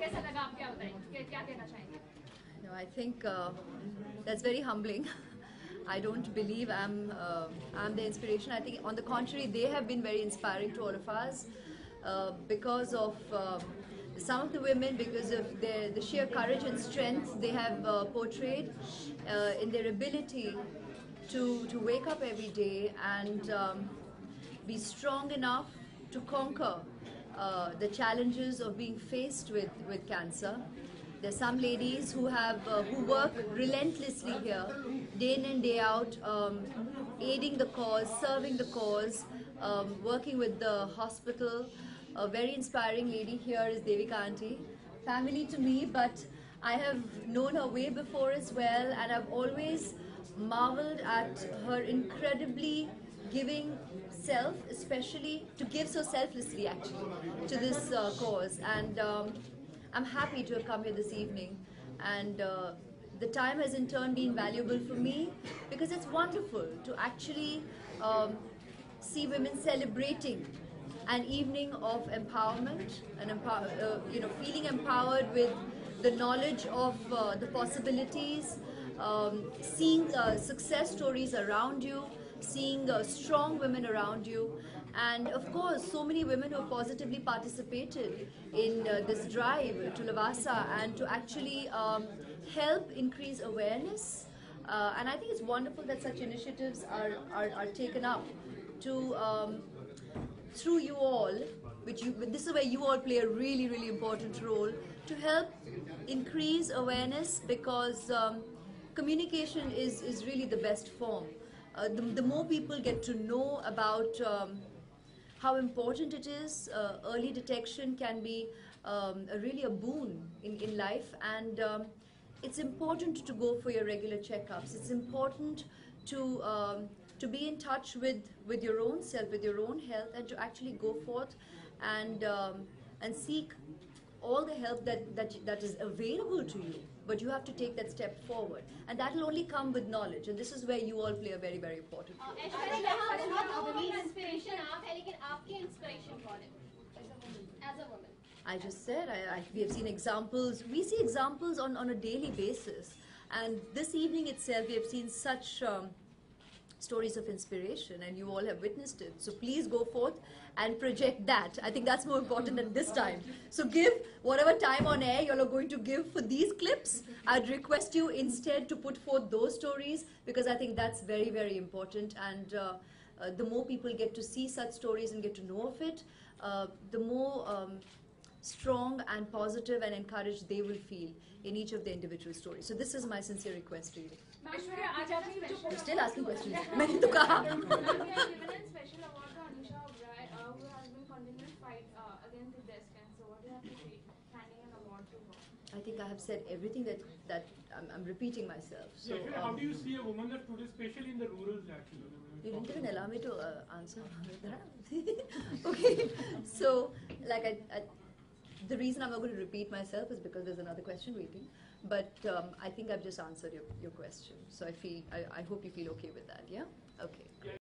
कैसा लगा आप क्या बताएंगे क्या कहना चाहेंगे? No, I think that's very humbling. I don't believe I'm the inspiration. I think on the contrary, they have been very inspiring to all of us because of some of the women, because of the sheer courage and strength they have portrayed in their ability to wake up every day and be strong enough to conquer the challenges of being faced with cancer. There's some ladies who work relentlessly here, day in and day out, aiding the cause, serving the cause, working with the hospital. A very inspiring lady here is Devika Aunty, family to me, but I have known her way before as well, and I've always marveled at her incredibly giving self, especially to give so selflessly actually to this cause. And I'm happy to have come here this evening, and the time has in turn been valuable for me because it's wonderful to actually see women celebrating an evening of empowerment and feeling empowered with the knowledge of the possibilities, seeing success stories around you, seeing strong women around you, and of course so many women who have positively participated in this drive to Lavasa and to actually help increase awareness. And I think it's wonderful that such initiatives are taken up to through you all, this is where you all play a really, really important role to help increase awareness, because communication is really the best form. The more people get to know about how important it is, early detection can be really a boon in life, and it's important to go for your regular checkups. It's important to be in touch with your own self, with your own health, and to actually go forth and seek all the help that is available to you. But you have to take that step forward, and that will only come with knowledge. And this is where you all play a very, very important role. As a woman. I just said, we have seen examples. We see examples on a daily basis. And this evening itself, we have seen such stories of inspiration, and you all have witnessed it. So please go forth and project that. I think that's more important than this time. So give whatever time on air you're going to give for these clips. I'd request you instead to put forth those stories, because I think that's very, very important. And the more people get to see such stories and get to know of it, the more strong and positive and encouraged they will feel in each of the individual stories. So this is my sincere request to you. You're still asking questions. मैंने तो कहा. Special award to Anisha Obrai, who has been continuing fight against the breast cancer. What do you have to say, handing an award to her? I think I have said everything that I'm repeating myself. So how do you see a woman that today, especially in the rural actually? You didn't even allow me to answer. Okay, so like the reason I'm not going to repeat myself is because there's another question waiting. But I think I've just answered your question. So I hope you feel okay with that. Yeah. Okay.